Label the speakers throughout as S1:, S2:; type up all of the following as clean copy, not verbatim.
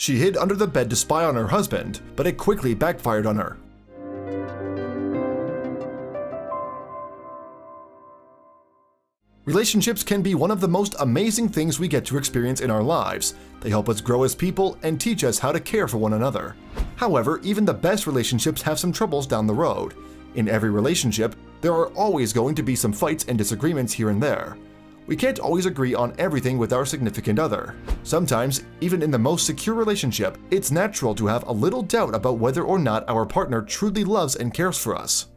S1: She hid under the bed to spy on her husband, but it quickly backfired on her. Relationships can be one of the most amazing things we get to experience in our lives. They help us grow as people and teach us how to care for one another. However, even the best relationships have some troubles down the road. In every relationship, there are always going to be some fights and disagreements here and there. We can't always agree on everything with our significant other. Sometimes, even in the most secure relationship, it's natural to have a little doubt about whether or not our partner truly loves and cares for us.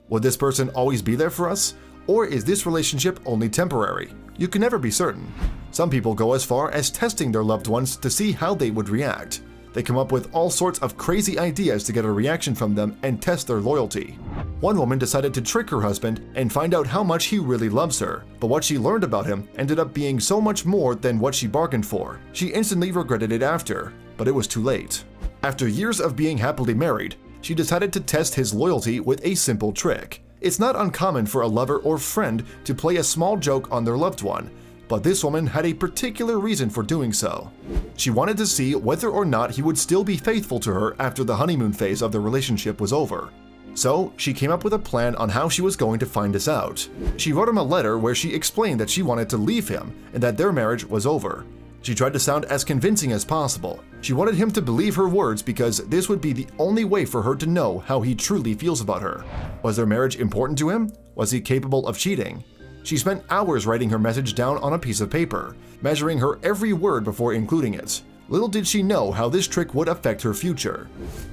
S1: Would this person always be there for us? Or is this relationship only temporary? You can never be certain. Some people go as far as testing their loved ones to see how they would react. They come up with all sorts of crazy ideas to get a reaction from them and test their loyalty. One woman decided to trick her husband and find out how much he really loves her, but what she learned about him ended up being so much more than what she bargained for. She instantly regretted it after, but it was too late. After years of being happily married, she decided to test his loyalty with a simple trick. It's not uncommon for a lover or friend to play a small joke on their loved one, but this woman had a particular reason for doing so. She wanted to see whether or not he would still be faithful to her after the honeymoon phase of the relationship was over. So, she came up with a plan on how she was going to find this out. She wrote him a letter where she explained that she wanted to leave him and that their marriage was over. She tried to sound as convincing as possible. She wanted him to believe her words because this would be the only way for her to know how he truly feels about her. Was their marriage important to him? Was he capable of cheating? She spent hours writing her message down on a piece of paper, measuring her every word before including it. Little did she know how this trick would affect her future.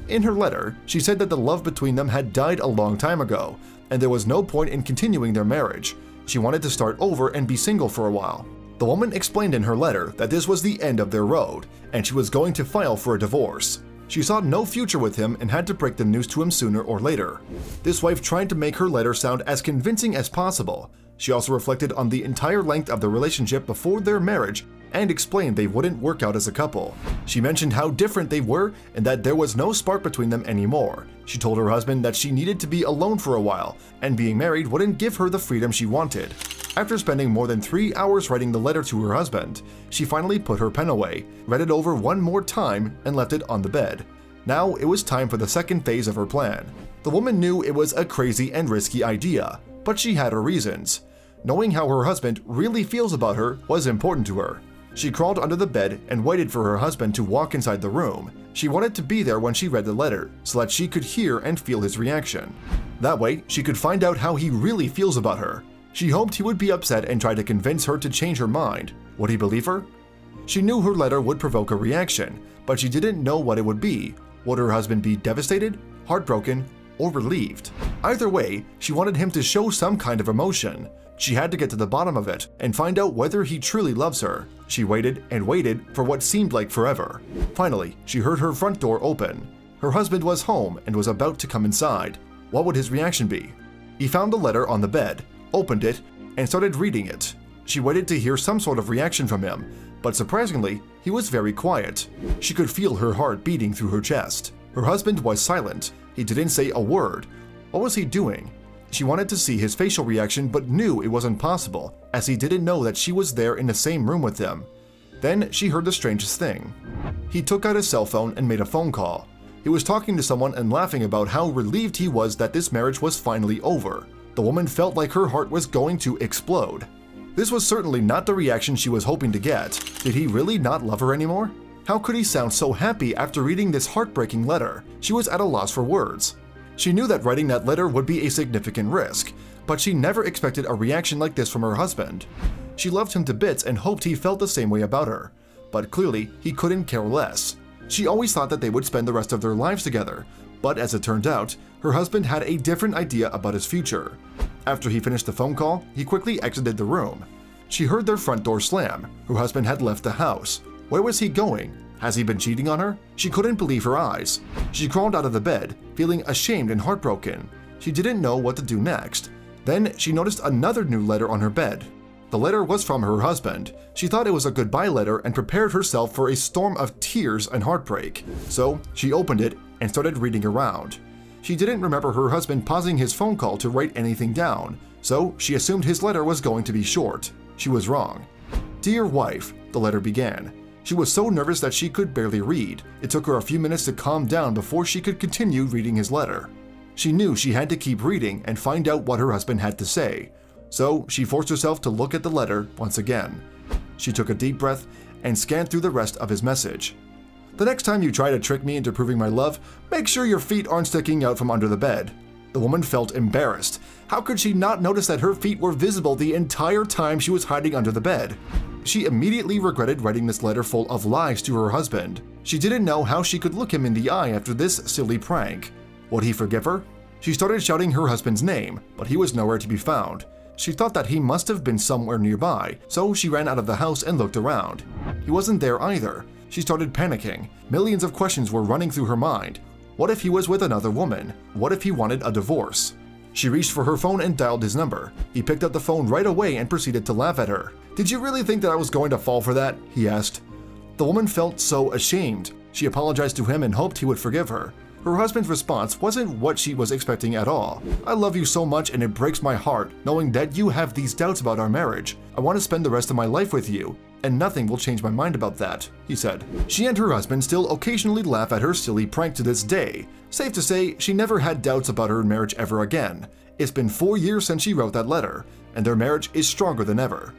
S1: In her letter, she said that the love between them had died a long time ago, and there was no point in continuing their marriage. She wanted to start over and be single for a while. The woman explained in her letter that this was the end of their road, and she was going to file for a divorce. She saw no future with him and had to break the news to him sooner or later. This wife tried to make her letter sound as convincing as possible. She also reflected on the entire length of the relationship before their marriage and explained they wouldn't work out as a couple. She mentioned how different they were and that there was no spark between them anymore. She told her husband that she needed to be alone for a while, and being married wouldn't give her the freedom she wanted. After spending more than 3 hours writing the letter to her husband, she finally put her pen away, read it over one more time, and left it on the bed. Now it was time for the second phase of her plan. The woman knew it was a crazy and risky idea, but she had her reasons. Knowing how her husband really feels about her was important to her. She crawled under the bed and waited for her husband to walk inside the room. She wanted to be there when she read the letter, so that she could hear and feel his reaction. That way, she could find out how he really feels about her. She hoped he would be upset and try to convince her to change her mind. Would he believe her? She knew her letter would provoke a reaction, but she didn't know what it would be. Would her husband be devastated, heartbroken, or relieved? Either way, she wanted him to show some kind of emotion. She had to get to the bottom of it and find out whether he truly loves her. She waited and waited for what seemed like forever. Finally, she heard her front door open. Her husband was home and was about to come inside. What would his reaction be? He found the letter on the bed, opened it, and started reading it. She waited to hear some sort of reaction from him, but surprisingly, he was very quiet. She could feel her heart beating through her chest. Her husband was silent. He didn't say a word. What was he doing? She wanted to see his facial reaction but knew it wasn't possible, as he didn't know that she was there in the same room with him. Then she heard the strangest thing. He took out his cell phone and made a phone call. He was talking to someone and laughing about how relieved he was that this marriage was finally over. The woman felt like her heart was going to explode. This was certainly not the reaction she was hoping to get. Did he really not love her anymore? How could he sound so happy after reading this heartbreaking letter? She was at a loss for words. She knew that writing that letter would be a significant risk, but she never expected a reaction like this from her husband. She loved him to bits and hoped he felt the same way about her, but clearly he couldn't care less. She always thought that they would spend the rest of their lives together, but as it turned out, her husband had a different idea about his future. After he finished the phone call, he quickly exited the room. She heard their front door slam. Her husband had left the house. Where was he going? Has he been cheating on her? She couldn't believe her eyes. She crawled out of the bed, feeling ashamed and heartbroken. She didn't know what to do next. Then she noticed another new letter on her bed. The letter was from her husband. She thought it was a goodbye letter and prepared herself for a storm of tears and heartbreak. So she opened it and started reading around. She didn't remember her husband pausing his phone call to write anything down, so she assumed his letter was going to be short. She was wrong. "Dear wife," the letter began. She was so nervous that she could barely read. It took her a few minutes to calm down before she could continue reading his letter. She knew she had to keep reading and find out what her husband had to say, so she forced herself to look at the letter once again. She took a deep breath and scanned through the rest of his message. "The next time you try to trick me into proving my love, make sure your feet aren't sticking out from under the bed." The woman felt embarrassed. How could she not notice that her feet were visible the entire time she was hiding under the bed? She immediately regretted writing this letter full of lies to her husband. She didn't know how she could look him in the eye after this silly prank. Would he forgive her? She started shouting her husband's name, but he was nowhere to be found. She thought that he must have been somewhere nearby, so she ran out of the house and looked around. He wasn't there either. She started panicking. Millions of questions were running through her mind. What if he was with another woman? What if he wanted a divorce? She reached for her phone and dialed his number. He picked up the phone right away and proceeded to laugh at her. "Did you really think that I was going to fall for that?" he asked. The woman felt so ashamed. She apologized to him and hoped he would forgive her. Her husband's response wasn't what she was expecting at all. "I love you so much and it breaks my heart knowing that you have these doubts about our marriage. I want to spend the rest of my life with you, and nothing will change my mind about that," he said. She and her husband still occasionally laugh at her silly prank to this day. Safe to say, she never had doubts about her marriage ever again. It's been 4 years since she wrote that letter, and their marriage is stronger than ever.